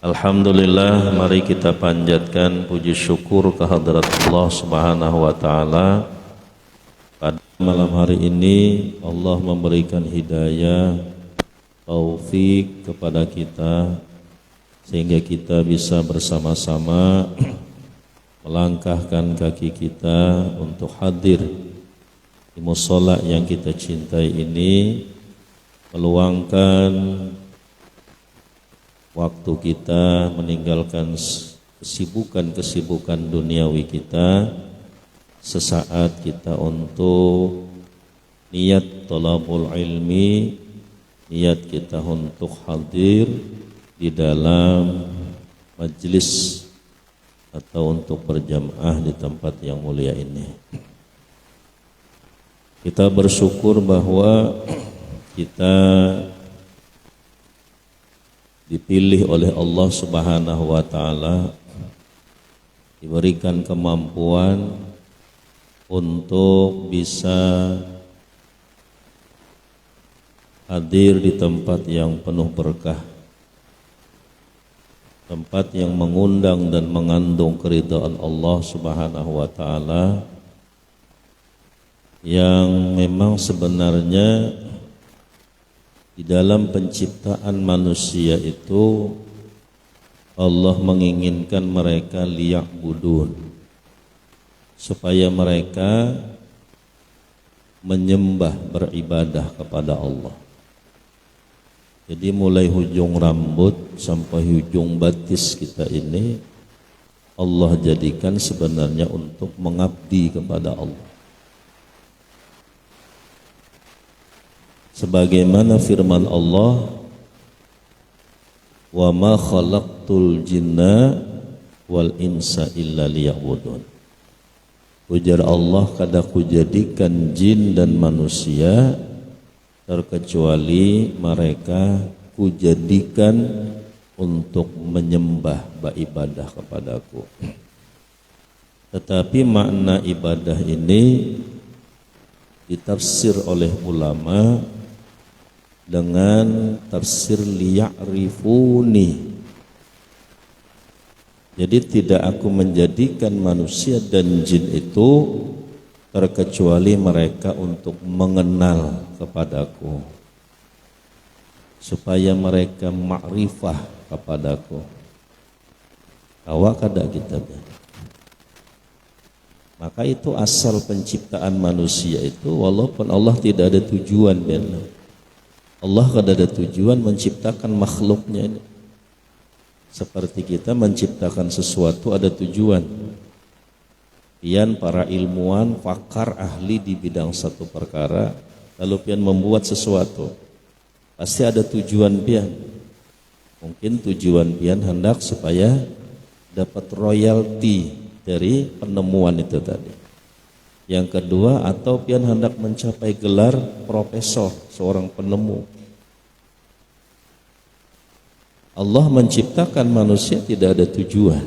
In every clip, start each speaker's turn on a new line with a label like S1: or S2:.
S1: Alhamdulillah, mari kita panjatkan puji syukur kehadrat Allah Subhanahu wa taala. Pada malam hari ini Allah memberikan hidayah, taufik kepada kita sehingga kita bisa bersama-sama melangkahkan kaki kita untuk hadir di mushola yang kita cintai ini, meluangkan waktu kita, meninggalkan kesibukan-kesibukan duniawi kita, sesaat kita untuk niat thalabul ilmi, niat kita untuk hadir di dalam majlis atau untuk berjamaah di tempat yang mulia ini. Kita bersyukur bahwa kita dipilih oleh Allah Subhanahu wa taala, diberikan kemampuan untuk bisa hadir di tempat yang penuh berkah, tempat yang mengundang dan mengandung keridhaan Allah Subhanahu wa taala, yang memang sebenarnya di dalam penciptaan manusia itu Allah menginginkan mereka liya'budun, supaya mereka menyembah, beribadah kepada Allah. Jadi mulai hujung rambut sampai hujung batis kita ini Allah jadikan sebenarnya untuk mengabdi kepada Allah. Sebagaimana firman Allah, wa ma khalaqtul jinna wal insa illa liya'budun. Ujar Allah, kada kujadikan jin dan manusia terkecuali mereka kujadikan untuk menyembah, beribadah kepadaku. Tetapi makna ibadah ini ditafsir oleh ulama dengan tafsir liya'rifuni. Jadi tidak aku menjadikan manusia dan jin itu terkecuali mereka untuk mengenal kepadaku, supaya mereka ma'rifah kepadaku. Awak kada kita. Maka itu asal penciptaan manusia itu, walaupun Allah tidak ada tujuan, Allah kada ada tujuan menciptakan makhluknya ini. Seperti kita menciptakan sesuatu ada tujuan. Pian para ilmuwan, pakar, ahli di bidang satu perkara, lalu pian membuat sesuatu, pasti ada tujuan pian. Mungkin tujuan pian hendak supaya dapat royalti dari penemuan itu tadi. Yang kedua, atau pian hendak mencapai gelar profesor, seorang penemu. Allah menciptakan manusia tidak ada tujuan,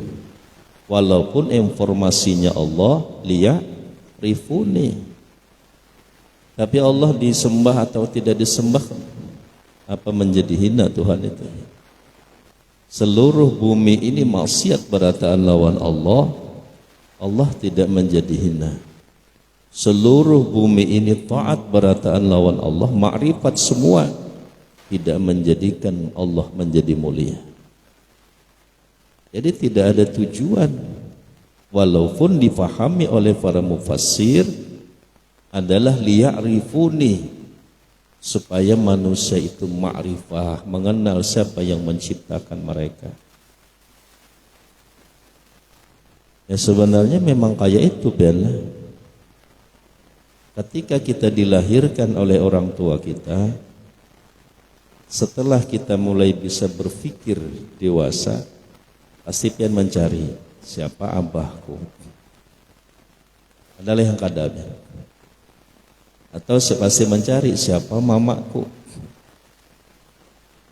S1: walaupun informasinya Allah liya'rifuni. Tapi Allah disembah atau tidak disembah, apa menjadi hina Tuhan itu? Seluruh bumi ini maksiat berataan lawan Allah, Allah tidak menjadi hina. Seluruh bumi ini taat berataan lawan Allah, makrifat semua, tidak menjadikan Allah menjadi mulia. Jadi tidak ada tujuan, walaupun difahami oleh para mufassir adalah liya'rifuni, supaya manusia itu ma'rifah, mengenal siapa yang menciptakan mereka. Ya sebenarnya memang kayak itu Bella. Ketika kita dilahirkan oleh orang tua kita, setelah kita mulai bisa berpikir dewasa, pasti pian mencari siapa abahku, adalah yang kadang. Atau pasti mencari siapa mamaku.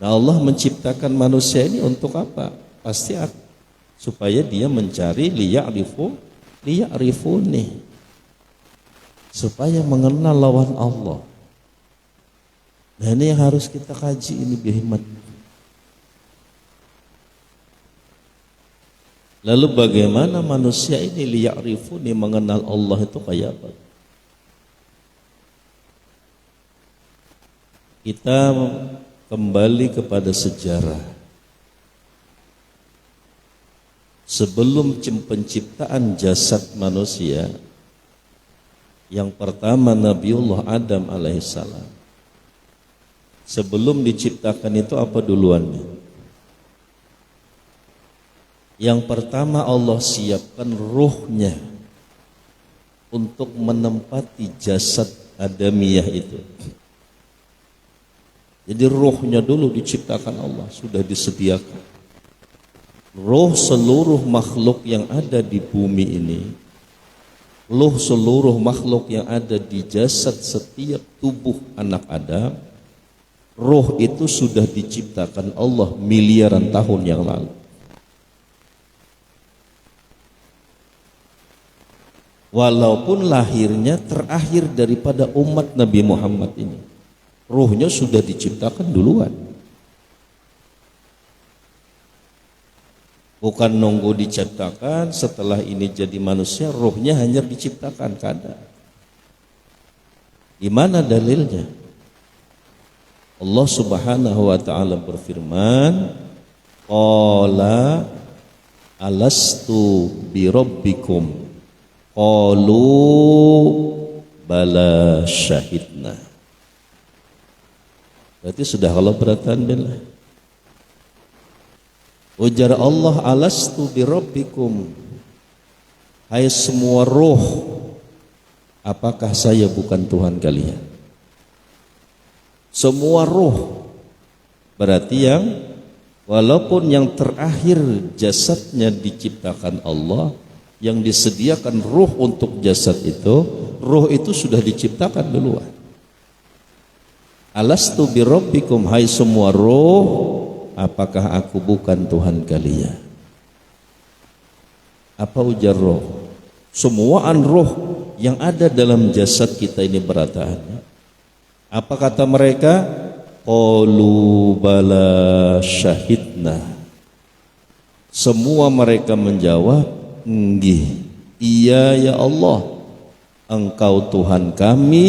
S1: Nah Allah menciptakan manusia ini untuk apa? Pasti supaya dia mencari liya'rifuni, supaya mengenal lawan Allah. Nah ini yang harus kita kaji ini bihimmat. Lalu bagaimana manusia ini liya'rifuni, mengenal Allah itu kayak apa? Kita kembali kepada sejarah. Sebelum penciptaan jasad manusia, yang pertama Nabiullah Adam alaihissalam. Sebelum diciptakan itu apa duluannya? Yang pertama Allah siapkan ruhnya untuk menempati jasad Adamiyah itu. Jadi ruhnya dulu diciptakan Allah, sudah disediakan. Ruh seluruh makhluk yang ada di bumi ini, ruh seluruh makhluk yang ada di jasad setiap tubuh anak Adam, ruh itu sudah diciptakan Allah miliaran tahun yang lalu. Walaupun lahirnya terakhir daripada umat Nabi Muhammad ini, ruhnya sudah diciptakan duluan. Bukan nunggu diciptakan, setelah ini jadi manusia, ruhnya hanya diciptakan, kada. Gimana dalilnya? Allah Subhanahu wa ta'ala berfirman, qala alastu birabbikum qalu bala syahidna. Berarti sudah kalau bertanda. Ujar Allah, alastu birabbikum, hai semua roh, apakah saya bukan Tuhan kalian? Semua roh, berarti yang walaupun yang terakhir jasadnya diciptakan Allah, yang disediakan ruh untuk jasad itu, ruh itu sudah diciptakan duluan. Alastu birabbikum, hai semua ruh, apakah aku bukan Tuhan kalian? Apa ujar roh? Semuaan roh yang ada dalam jasad kita ini berataannya. Apa kata mereka? Qalu bala syahidna. Semua mereka menjawab, nggih, iya ya Allah, Engkau Tuhan kami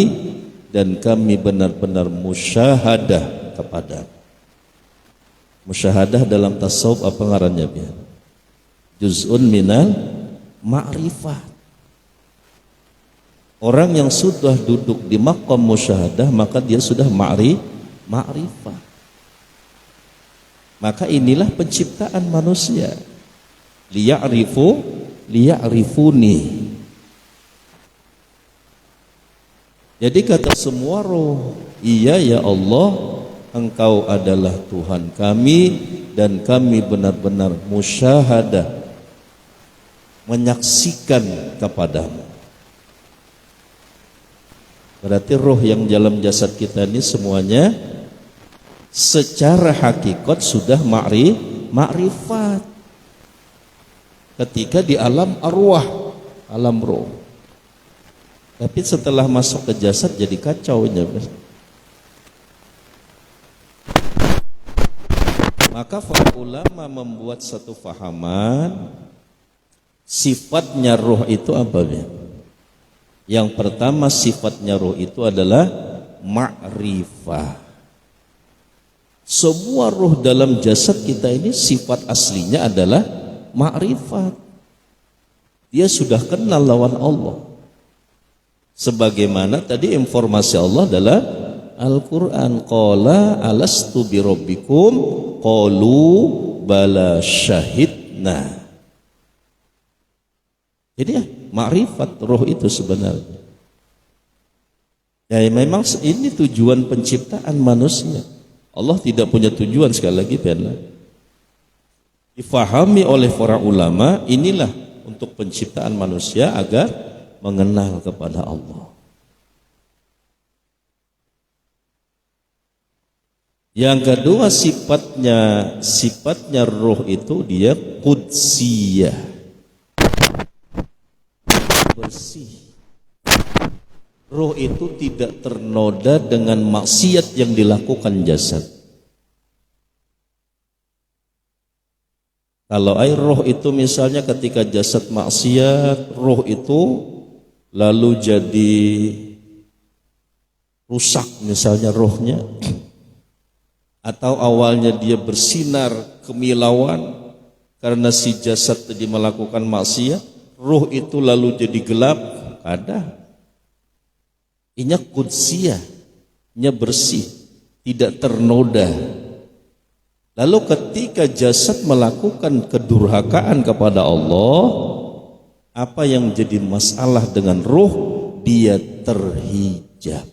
S1: dan kami benar-benar musyahadah kepada. Musyahadah dalam tasawuf apa ngarannya biar? Juz'un minal ma'rifat. Orang yang sudah duduk di maqam musyahadah maka dia sudah ma'rifat. Maka inilah penciptaan manusia. Liya'rifuni. Jadi kata semua roh, iya ya Allah, Engkau adalah Tuhan kami dan kami benar-benar musyahadah, menyaksikan kepadamu. Berarti roh yang dalam jasad kita ini semuanya secara hakikat sudah ma'rifat ketika di alam arwah, alam roh. Tapi setelah masuk ke jasad jadi kacau. Maka para ulama membuat satu fahaman, sifatnya roh itu apa ya? Yang pertama sifatnya roh itu adalah ma'rifah. Semua roh dalam jasad kita ini sifat aslinya adalah ma'rifat. Dia sudah kenal lawan Allah. Sebagaimana tadi informasi Allah adalah Al-Quran, qala alastu birabbikum qalu bala syahidna. Jadi ma'rifat roh itu sebenarnya. Ya memang ini tujuan penciptaan manusia. Allah tidak punya tujuan, sekali lagi biarlah difahami oleh para ulama, inilah untuk penciptaan manusia agar mengenal kepada Allah. Yang kedua sifatnya roh itu dia qudsiyah, bersih. Roh itu tidak ternoda dengan maksiat yang dilakukan jasad. Kalau air roh itu misalnya ketika jasad maksiat, roh itu lalu jadi rusak misalnya rohnya, atau awalnya dia bersinar kemilauan karena si jasad tadi melakukan maksiat, roh itu lalu jadi gelap, ada. Inya kudsiyah, inya bersih, tidak ternoda. Lalu ketika jasad melakukan kedurhakaan kepada Allah, apa yang menjadi masalah dengan ruh? Dia terhijab.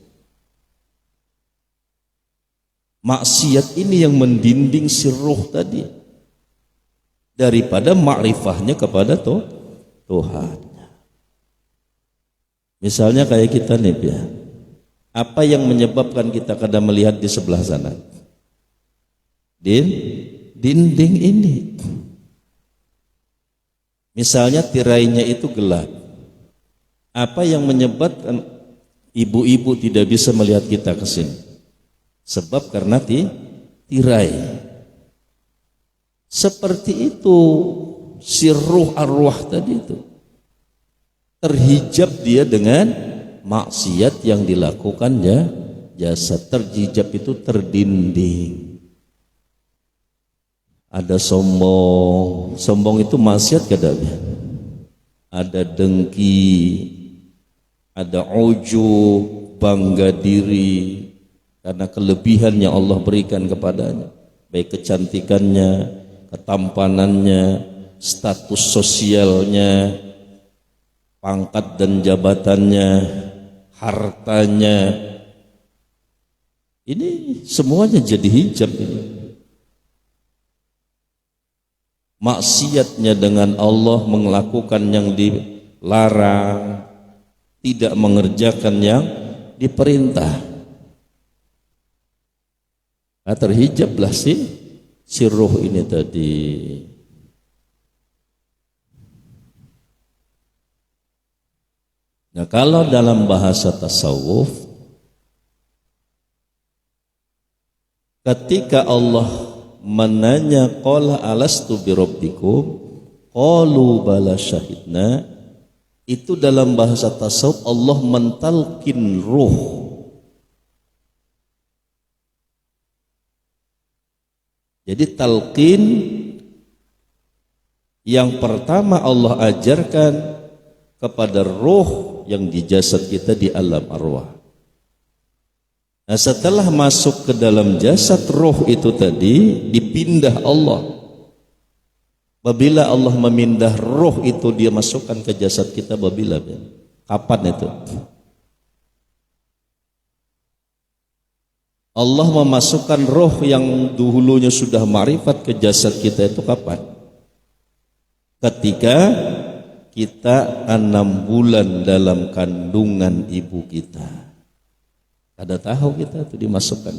S1: Maksiat ini yang mendinding si ruh tadi daripada ma'rifahnya kepada Tuhan. Misalnya kayak kita nih ya, apa yang menyebabkan kita kadang melihat di sebelah sana? Dinding ini. Misalnya tirainya itu gelap. Apa yang menyebabkan ibu-ibu tidak bisa melihat kita ke sini? Sebab karena tirai. Seperti itu si ruh arwah tadi itu. Terhijab dia dengan maksiat yang dilakukannya jasad. Terhijab itu terdinding. Ada sombong itu maksiat kadang-kadang. Ada dengki, ada ujub, bangga diri karena kelebihan yang Allah berikan kepadanya, baik kecantikannya, ketampanannya, status sosialnya, pangkat dan jabatannya, hartanya. Ini semuanya jadi hijab ini. Maksiatnya dengan Allah, melakukan yang dilarang, tidak mengerjakan yang diperintah. Nah, terhijablah si ruh ini tadi. Nah, kalau dalam bahasa tasawuf, ketika Allah menanya qala alastu birabbikum qalu bala syahidna, itu dalam bahasa tasawuf Allah mentalkin ruh. Jadi talqin yang pertama Allah ajarkan kepada ruh yang di jasad kita di alam arwah. Nah, setelah masuk ke dalam jasad roh itu tadi dipindah Allah. Babila Allah memindah roh itu, dia masukkan ke jasad kita babila? Kapan itu? Allah memasukkan roh yang dahulunya sudah ma'rifat ke jasad kita itu kapan? Ketika kita 6 bulan dalam kandungan ibu kita. Ada tahu kita itu dimasukkan.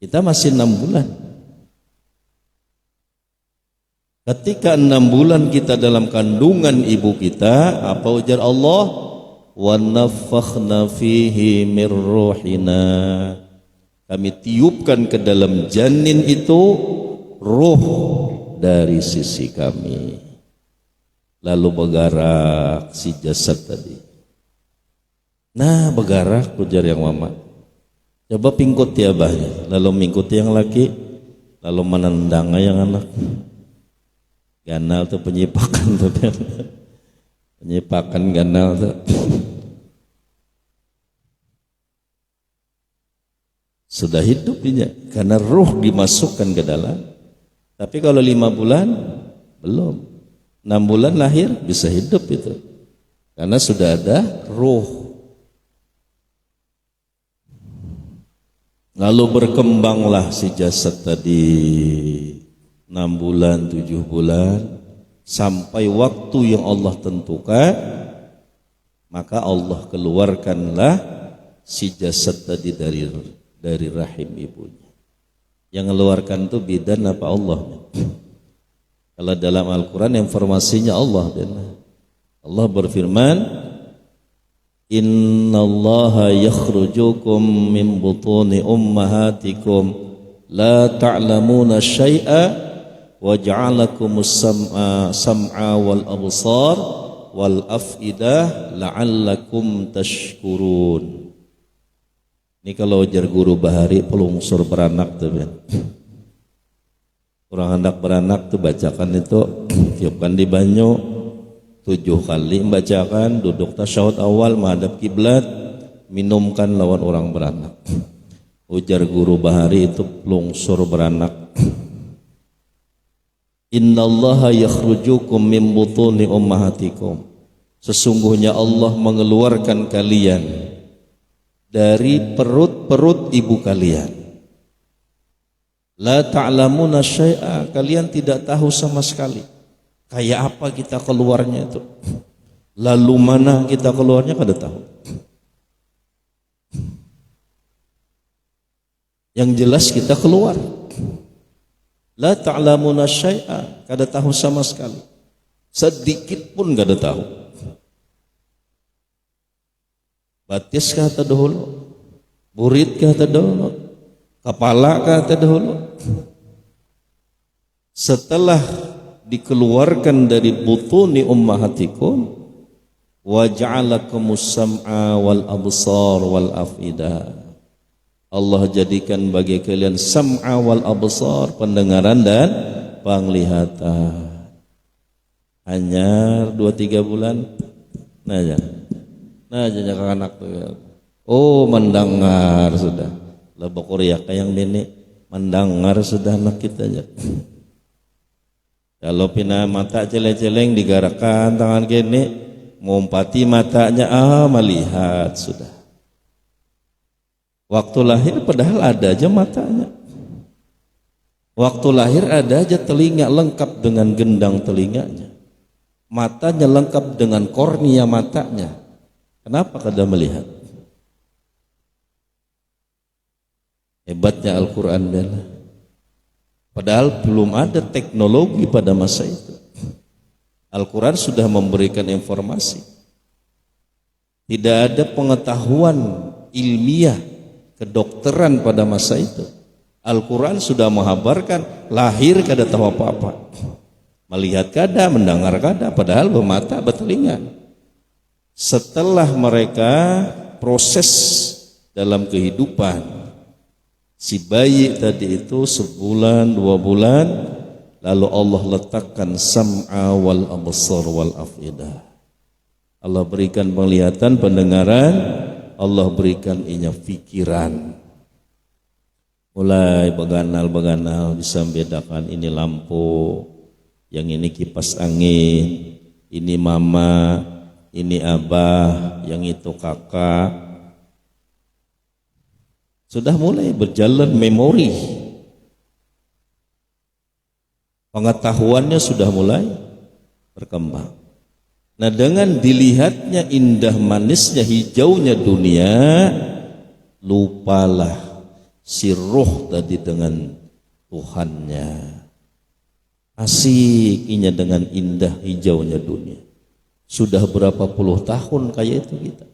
S1: Kita masih 6 bulan. Ketika 6 bulan kita dalam kandungan ibu kita, apa ujar Allah? Wa nafakhna fihi mir ruhina. Kami tiupkan ke dalam janin itu ruh dari sisi kami. Lalu bergerak si jasad tadi. Nah, bergerak ujar yang mama. Coba pingkut ya abahnya, lalu mingkut yang laki, lalu menendang yang anak. Ganal tuh penyipakan tuh. Penyipakan ganal tuh. Sudah hidup dia, karena ruh dimasukkan ke dalam. Tapi kalau 5 bulan belum. 6 bulan lahir bisa hidup itu. Karena sudah ada ruh. Lalu berkembanglah si jasad tadi 6 bulan, 7 bulan sampai waktu yang Allah tentukan, maka Allah keluarkanlah si jasad tadi dari rahim ibunya. Yang mengeluarkan itu bidan apa Allah? Kalau dalam Al-Quran informasinya Allah. Allah berfirman, innallaha yakhrujukum min butuni ummahatikum la ta'lamuna syai'a wa ja'alakumus sam'a wal absar wal afidah la'allakum tashkurun. Ini kalau ujar guru Bahari pelungsur beranak tuh kan. Orang hendak beranak tuh bacakan itu, tiupkan di banyu 7 kali membacakan, duduk tasyahud awal menghadap kiblat, minumkan lawan orang beranak. Ujar guru Bahari itu pelungsur beranak. Innallaha yakhrujukum min butuni ummahatikum. Sesungguhnya Allah mengeluarkan kalian dari perut-perut ibu kalian. La ta'lamuna syai'a, kalian tidak tahu sama sekali kayak apa kita keluarnya itu. Lalu mana kita keluarnya kada tahu. Yang jelas kita keluar. La ta'lamuna syai'a, kada tahu sama sekali. Sedikit pun kada tahu. Batis kah terdahulu, burit kah terdahulu, kepala kah terdahulu. Setelah dikeluarkan dari butuni ummahatikum, wa ja'alakumus sam'a wal absar wal afidah. Allah jadikan bagi kalian sam'a wal absar, pendengaran dan penglihatan. Hanya 2-3 bulan. Nah jajak anak tuh. Oh mendengar sudah. Lebok Korea kayak yang ini mendengar sudah anak kita aja. Kalau pina mata celeng-celeng digerakkan tangan gini, ngumpati matanya melihat sudah. Waktu lahir padahal ada aja matanya. Waktu lahir ada aja telinga lengkap dengan gendang telinganya. Matanya lengkap dengan kornia matanya. Kenapa kada melihat? Hebatnya Al-Quran bela. Padahal belum ada teknologi pada masa itu. Al-Quran sudah memberikan informasi. Tidak ada pengetahuan ilmiah kedokteran pada masa itu. Al-Quran sudah menghabarkan lahir kada tahu apa-apa. Melihat kada, mendengar kada, padahal bermata bertelinga. Setelah mereka proses dalam kehidupan, si bayi tadi itu 1-2 bulan, lalu Allah letakkan sam'a wal absar wal afidah. Allah berikan penglihatan, pendengaran, Allah berikan inya fikiran. Mulai beganal bisa membedakan ini lampu, yang ini kipas angin, ini mama, ini abah, yang itu kakak. Sudah mulai berjalan memori. Pengetahuannya sudah mulai berkembang. Nah dengan dilihatnya indah manisnya hijaunya dunia, lupalah si ruh tadi dengan Tuhannya. Asiknya dengan indah hijaunya dunia. Sudah berapa puluh tahun kayak itu kita.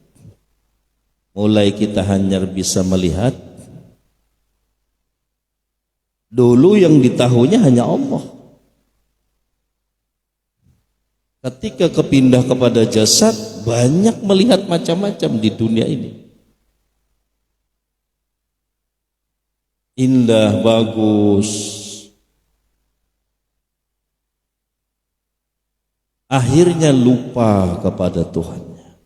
S1: Mulai kita hanya bisa melihat. Dulu yang ditahuinya hanya Allah. Ketika kepindah kepada jasad, banyak melihat macam-macam di dunia ini. Indah, bagus. Akhirnya lupa kepada Tuhannya.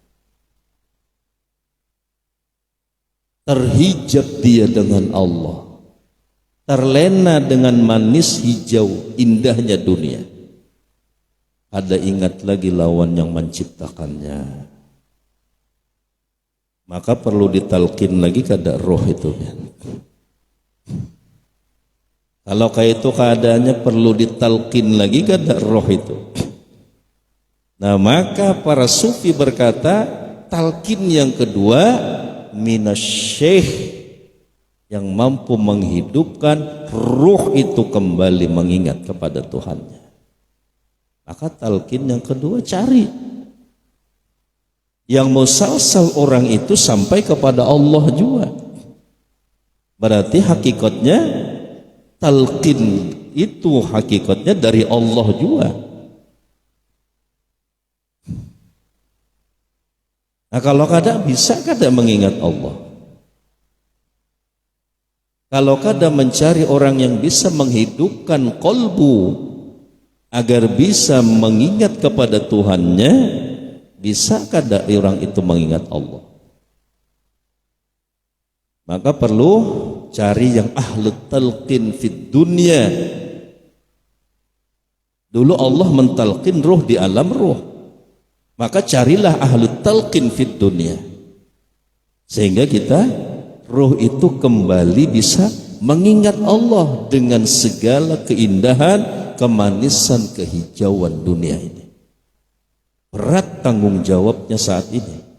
S1: Terhijab dia dengan Allah. Terlena dengan manis hijau indahnya dunia. Ada ingat lagi lawan yang menciptakannya. Maka perlu ditalkin lagi kada roh itu kan. Kalau kayak itu keadaannya perlu ditalkin lagi kada roh itu. Nah maka para sufi berkata talqin yang kedua minasyekh, yang mampu menghidupkan ruh itu kembali mengingat kepada Tuhannya. Maka talqin yang kedua cari yang musalsal orang itu sampai kepada Allah juga. Berarti hakikatnya talqin itu hakikatnya dari Allah juga. Nah kalau kada bisa kada mengingat Allah. Kalau kada mencari orang yang bisa menghidupkan kolbu agar bisa mengingat kepada Tuhannya, bisa kada orang itu mengingat Allah? Maka perlu cari yang ahli talqin fid dunya. Dulu Allah mentalqin ruh di alam ruh, maka carilah ahli talqin fid dunya, sehingga kita ruh itu kembali bisa mengingat Allah dengan segala keindahan, kemanisan, kehijauan dunia ini. Berat tanggung jawabnya saat ini.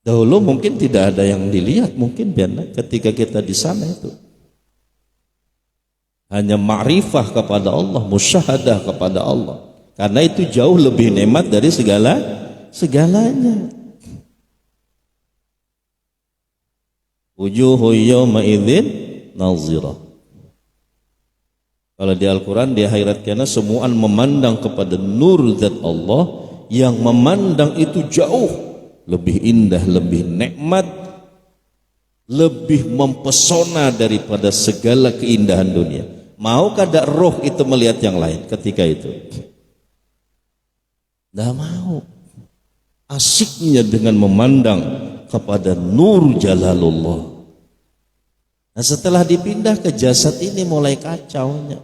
S1: Dahulu mungkin tidak ada yang dilihat, mungkin biarlah ketika kita di sana itu hanya ma'rifah kepada Allah, musyahadah kepada Allah, karena itu jauh lebih nikmat dari segalanya. Wujuhu yawma idzin nazirah. Kalau di Al-Quran di akhirat kiamat semua memandang kepada nur zat Allah, yang memandang itu jauh lebih indah, lebih nikmat, lebih mempesona daripada segala keindahan dunia. Mau kada roh itu melihat yang lain ketika itu? Tidak mau. Asiknya dengan memandang kepada nur jalalullah. Nah setelah dipindah ke jasad ini mulai kacaunya.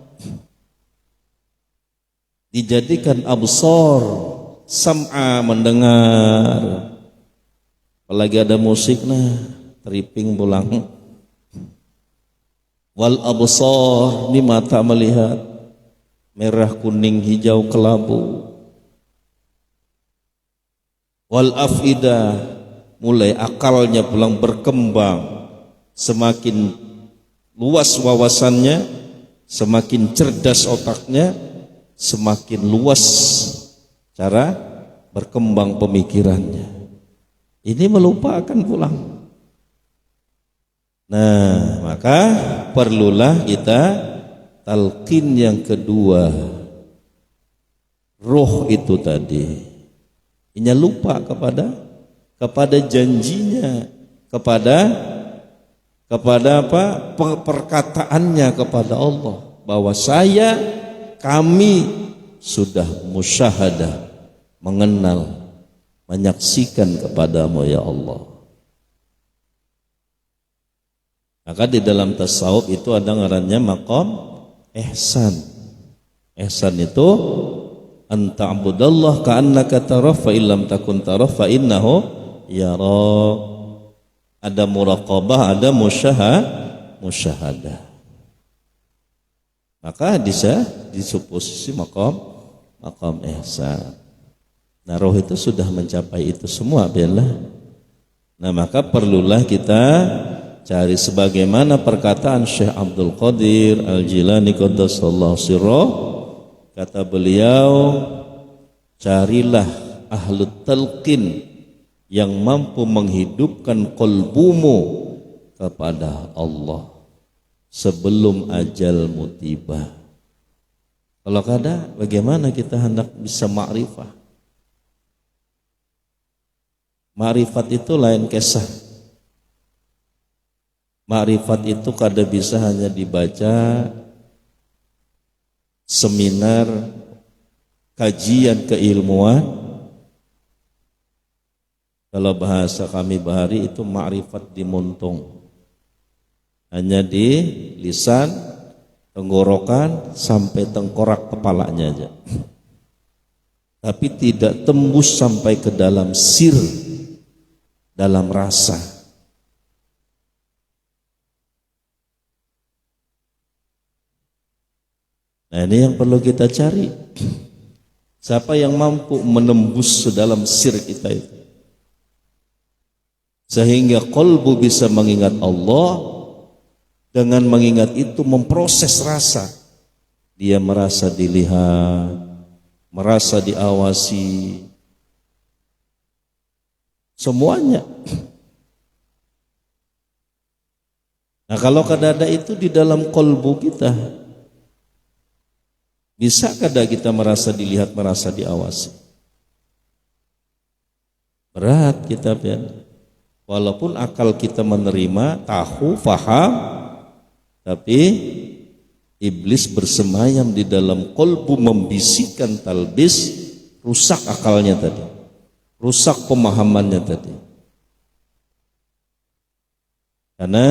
S1: Dijadikan absar, sam'a mendengar. Apalagi ada musik, nah tripping pulang. Wal absar, ini mata melihat, merah, kuning, hijau, kelabu. Wal afidah, mulai akalnya pulang berkembang, semakin luas wawasannya, semakin cerdas otaknya, semakin luas cara berkembang pemikirannya. Ini melupakan pulang. Nah, maka perlulah kita talqin yang kedua. Roh itu tadi, ini lupa kepada janjinya, kepada apa? Perkataannya kepada Allah bahwa kami sudah musyahadah, mengenal, menyaksikan kepadamu ya Allah. Maka di dalam tasawuf itu ada ngarannya maqam ihsan. Ihsan itu anta'budallah ka'annaka tarah fa illam takun tarah fa innahu yara. Ada muraqabah, ada musyahadah. Maka bisa di posisi maqam ihsan. Nah roh itu sudah mencapai itu semua biarlah. Nah maka perlulah kita cari sebagaimana perkataan Syekh Abdul Qadir Al-Jilani qaddasallahu sirrah. Kata beliau, carilah ahlut talqin yang mampu menghidupkan qalbumu kepada Allah sebelum ajalmu tiba. Kalau kada, bagaimana kita hendak bisa ma'rifah? Ma'rifat itu lain kisah. Ma'rifat itu kada bisa hanya dibaca seminar, kajian keilmuan. Kalau bahasa kami bahari itu ma'rifat dimuntung. Hanya di lisan, tenggorokan, sampai tengkorak kepalanya aja. Tapi tidak tembus sampai ke dalam sir, dalam rasa. Nah ini yang perlu kita cari. Siapa yang mampu menembus sedalam sir kita itu, sehingga qalbu bisa mengingat Allah. Dengan mengingat itu memproses rasa. Dia merasa dilihat, merasa diawasi, semuanya. Nah kalau kadada itu di dalam kolbu kita, bisa kada kita merasa dilihat, merasa diawasi? Berat kita pian. Walaupun akal kita menerima, tahu, faham, tapi iblis bersemayam di dalam kolbu, membisikkan talbis, rusak akalnya tadi, rusak pemahamannya tadi. Karena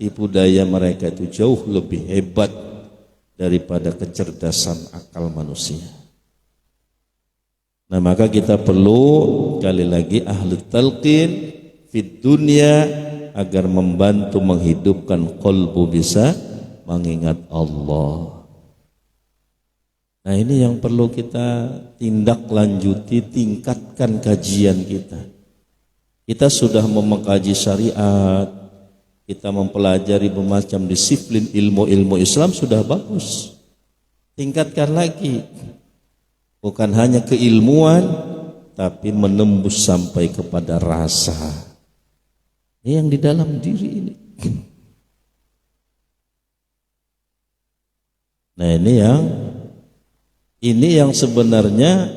S1: tipu daya mereka itu jauh lebih hebat daripada kecerdasan akal manusia. Nah maka kita perlu kali lagi ahli talqin fid dunya agar membantu menghidupkan kolbu bisa mengingat Allah. Nah ini yang perlu kita tindak lanjuti, tingkatkan kajian kita. Kita sudah mengkaji syariat, kita mempelajari bermacam disiplin ilmu-ilmu Islam, sudah bagus. Tingkatkan lagi. Bukan hanya keilmuan, tapi menembus sampai kepada rasa. Ini yang di dalam diri ini. Nah ini yang sebenarnya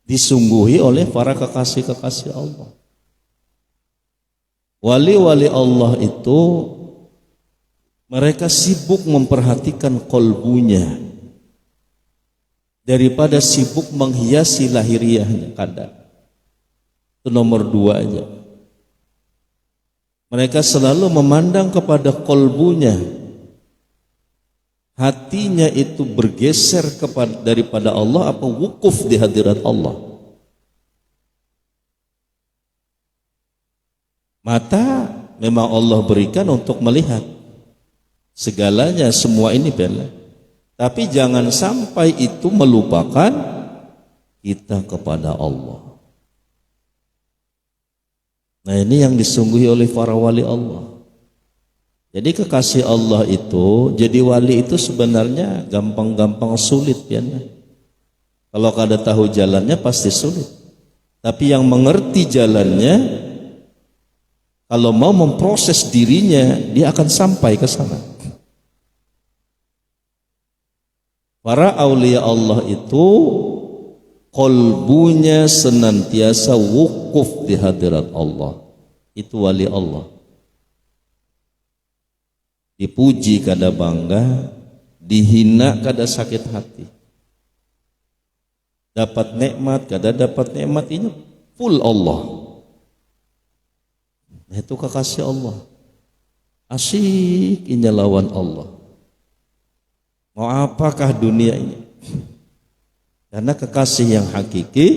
S1: disungguhi oleh para kekasih-kekasih Allah. Wali-wali Allah itu mereka sibuk memperhatikan kolbunya daripada sibuk menghiasi lahiriahnya. Kadang itu nomor 2 aja. Mereka selalu memandang kepada kolbunya, hatinya itu bergeser daripada Allah apa wukuf di hadirat Allah. Mata memang Allah berikan untuk melihat segalanya, semua ini bela. Tapi jangan sampai itu melupakan kita kepada Allah. Nah ini yang disungguhi oleh para wali Allah. Jadi kekasih Allah itu, jadi wali itu sebenarnya gampang-gampang sulit ya. Kalau kada tahu jalannya pasti sulit. Tapi yang mengerti jalannya, kalau mau memproses dirinya, dia akan sampai ke sana. Para aulia Allah itu kolbunya senantiasa wukuf di hadirat Allah. Itu wali Allah. Dipuji kada bangga, dihina kada sakit hati. Dapat nikmat kada dapat nikmat, ini full Allah. Nah, itu kekasih Allah. Asyik ini lawan Allah. Mau apakah dunia ini? Karena kekasih yang hakiki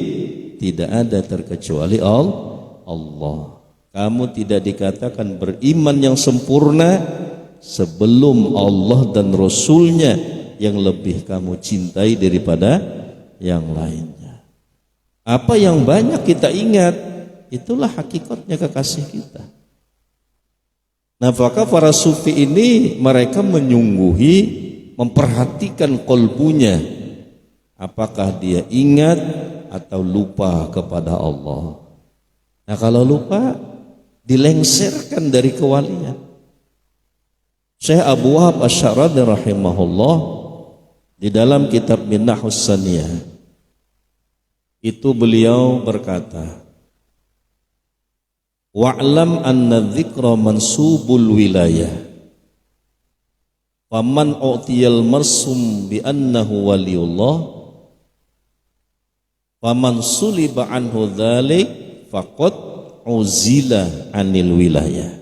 S1: tidak ada terkecuali Allah. Kamu tidak dikatakan beriman yang sempurna sebelum Allah dan Rasulnya yang lebih kamu cintai daripada yang lainnya. Apa yang banyak kita ingat, itulah hakikatnya kekasih kita. Nah, maka para sufi ini mereka menyungguhi, memperhatikan kolbunya, apakah dia ingat atau lupa kepada Allah. Nah kalau lupa, dilengserkan dari kewalian. Syekh Abu Wahab Asy-Syaradi rahimahullah di dalam kitab Minahus Saniyah itu beliau berkata, wa'lam anna dzikra mansubul wilayah faman u'tiyal marsum bi annahu waliullah faman suliba anhu dzalik faqad uzila anil wilayah.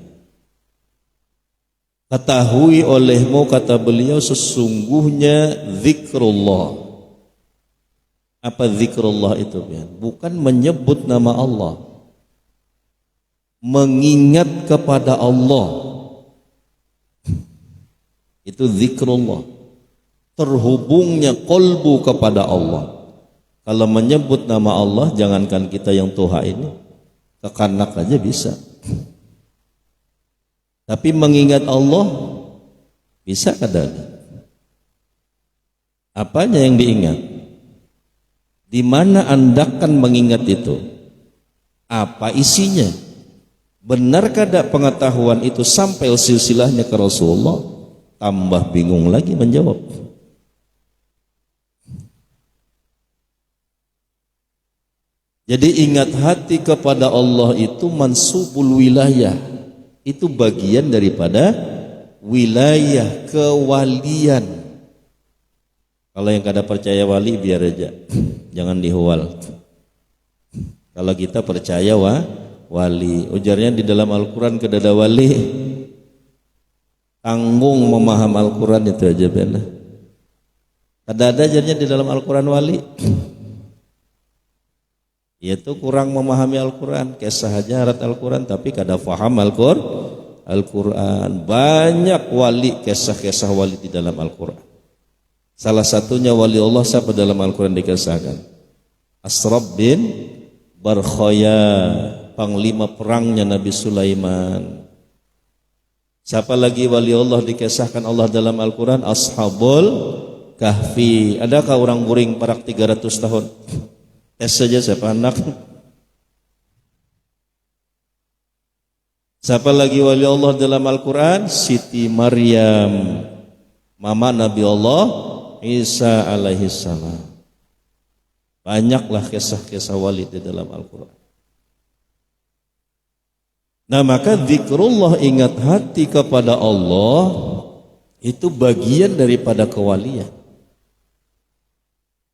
S1: Ketahui olehmu, kata beliau, sesungguhnya zikrullah. Apa zikrullah itu? Bukan menyebut nama Allah, mengingat kepada Allah. Itu zikrullah, terhubungnya kolbu kepada Allah. Kalau menyebut nama Allah, jangankan kita yang tuha ini, kekanak aja bisa. Tapi mengingat Allah bisa kadang. Apanya yang diingat? Di mana Anda akan mengingat itu? Apa isinya? Benar kada pengetahuan itu sampai silsilahnya ke Rasulullah? Tambah bingung lagi menjawab. Jadi ingat hati kepada Allah itu mansubul wilayah. Itu bagian daripada wilayah kewalian. Kalau yang kada percaya wali biar aja, jangan dihual. Kalau kita percaya wali, ujarnya di dalam Al-Quran kada ada wali. Tanggung memaham Al-Quran itu aja benar. Kada ada ajarnya di dalam Al-Quran wali. Yaitu kurang memahami Al-Quran, kisah hajarat Al-Quran tapi kada faham Al-Quran. Banyak wali, kisah-kisah wali di dalam Al-Quran. Salah satunya wali Allah siapa dalam Al-Quran dikisahkan? Asrab bin Barkhaya, panglima perangnya Nabi Sulaiman. Siapa lagi wali Allah dikisahkan Allah dalam Al-Quran? Ashabul Kahfi. Adakah orang guring parak 300 tahun? Tes saja siapa anak. Siapa lagi wali Allah dalam Al-Quran? Siti Maryam, mama Nabi Allah Isa alaihi salam. Banyaklah kisah-kisah wali di dalam Al-Quran. Nah maka zikrullah, ingat hati kepada Allah, itu bagian daripada kewalian.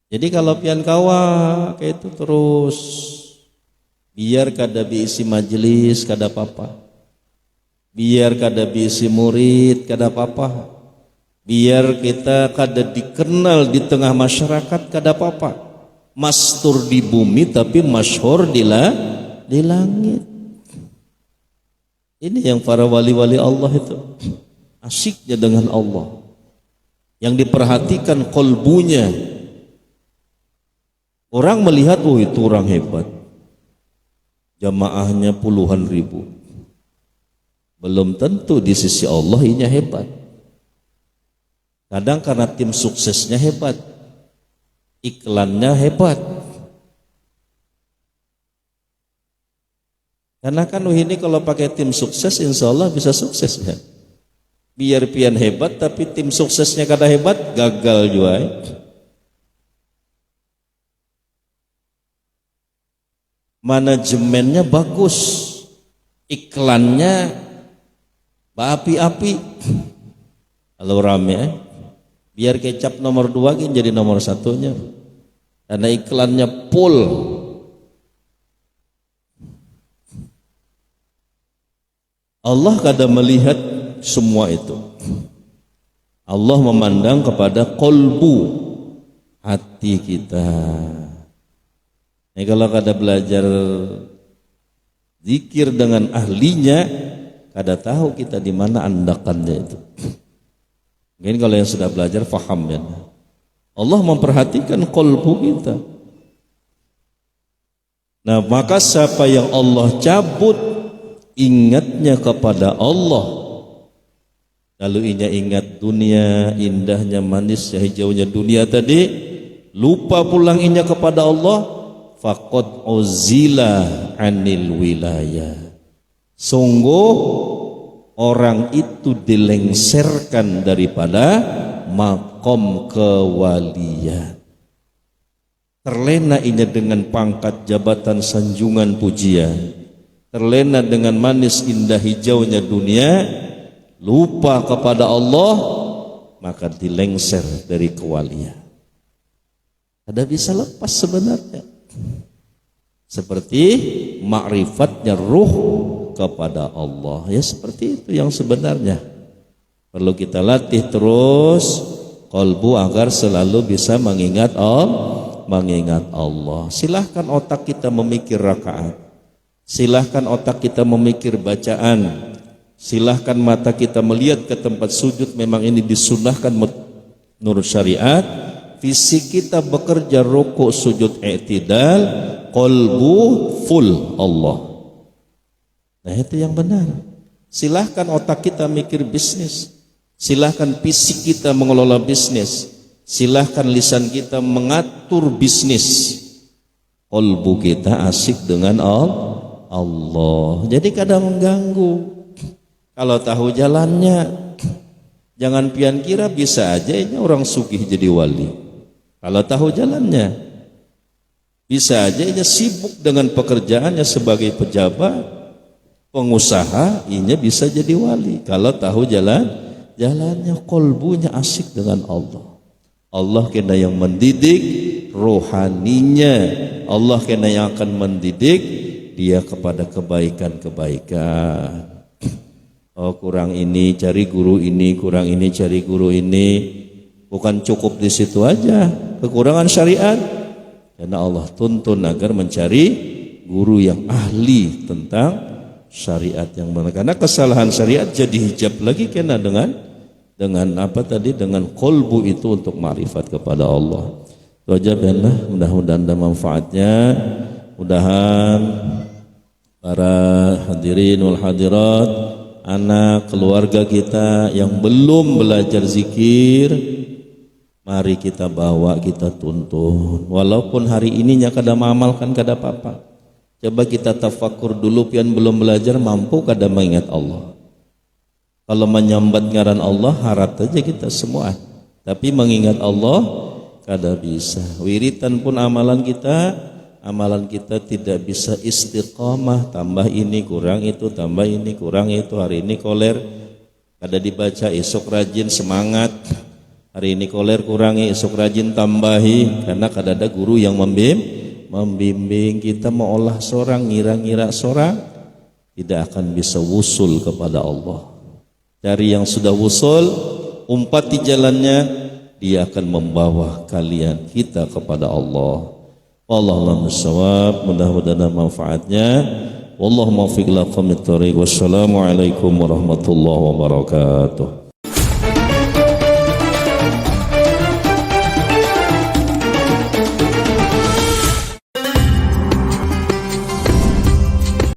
S1: Jadi kalau pian kawa kayak itu terus, biar kada diisi majelis kada apa-apa, biar kada diisi murid kada apa-apa, biar kita kada dikenal di tengah masyarakat kada apa-apa, mastur di bumi tapi masyhur di langit. Ini yang para wali-wali Allah itu asyiknya dengan Allah, yang diperhatikan kolbunya. Orang melihat, oh itu orang hebat, jamaahnya puluhan ribu. Belum tentu di sisi Allah ini hebat. Kadang karena tim suksesnya hebat, iklannya hebat. Karena kan ini kalau pakai tim sukses insya Allah bisa sukses kan. Biar pian hebat tapi tim suksesnya kada hebat, gagal juga. Manajemennya bagus, iklannya berapi-api. Kalau rame, biar kecap nomor 2 gini jadi nomor 1-nya. Karena iklannya full. Allah kada melihat semua itu. Allah memandang kepada kolbu, hati kita. Kalau kada belajar zikir dengan ahlinya, kada tahu kita di mana andakannya itu. Mungkin kalau yang sudah belajar faham ya. Allah memperhatikan kolbu kita. Nah maka siapa yang Allah cabut ingatnya kepada Allah, lalu inya ingat dunia, indahnya, manisnya, hijaunya dunia tadi, lupa pulang inya kepada Allah, faqad uzila anil wilayah. Sungguh orang itu dilengserkan daripada makom kewalian. Terlena inya dengan pangkat jabatan sanjungan pujian, terlena dengan manis indah hijaunya dunia, lupa kepada Allah, maka dilengser dari kewalian. Ada bisa lepas sebenarnya. Seperti ma'rifatnya ruh kepada Allah. Ya seperti itu yang sebenarnya. Perlu kita latih terus kolbu agar selalu bisa mengingat Allah. Silahkan otak kita memikir rakaat, silahkan otak kita memikir bacaan, silahkan mata kita melihat ke tempat sujud, memang ini disunahkan menurut syariat. Fisik kita bekerja rukuk sujud i'tidal, qalbu full Allah. Nah itu yang benar. Silahkan otak kita mikir bisnis, silahkan fisik kita mengelola bisnis, silahkan lisan kita mengatur bisnis. Qalbu kita asik dengan Allah. Jadi kadang mengganggu. Kalau tahu jalannya, jangan pian kira bisa aja ini orang sugih jadi wali. Kalau tahu jalannya, bisa aja ini sibuk dengan pekerjaannya sebagai pejabat, pengusaha, ini bisa jadi wali. Kalau tahu jalannya, kolbunya asik dengan Allah. Allah kena yang mendidik rohaninya. Allah kena yang akan mendidik dia kepada kebaikan-kebaikan. Oh kurang ini cari guru ini, kurang ini cari guru ini. Bukan cukup di situ aja, kekurangan syariat. Karena Allah tuntun agar mencari guru yang ahli tentang syariat yang benar. Karena kesalahan syariat jadi hijab lagi kena dengan apa tadi, dengan kolbu itu untuk ma'rifat kepada Allah. Itu aja benar, mudah-mudahan ada manfaatnya. Mudahan para hadirin wal hadirat, anak keluarga kita yang belum belajar zikir, mari kita bawa, kita tuntun. Walaupun hari ininya kada mengamalkan kada apa-apa. Coba kita tafakur dulu, pian belum belajar mampu kada mengingat Allah. Kalau menyambat ngaran Allah harap aja kita semua. Tapi mengingat Allah kada bisa. Wiritan pun amalan kita tidak bisa istiqamah, tambah ini kurang itu, tambah ini kurang itu. Hari ini koler kada dibaca, esok rajin semangat. Hari ini koler kurangi, esok rajin tambahi. Karena kada ada guru yang membimbing. Kita mau olah seorang, ngira-ngira seorang, tidak akan bisa wusul kepada Allah. Dari yang sudah wusul, umpati jalannya, dia akan membawa kalian kita kepada Allah. Wallahu a'lam, mudah-mudahan manfaatnya. Wallahu muwaffiq ila aqwamit thoriq. Wassalamu alaikum warahmatullahi wabarakatuh.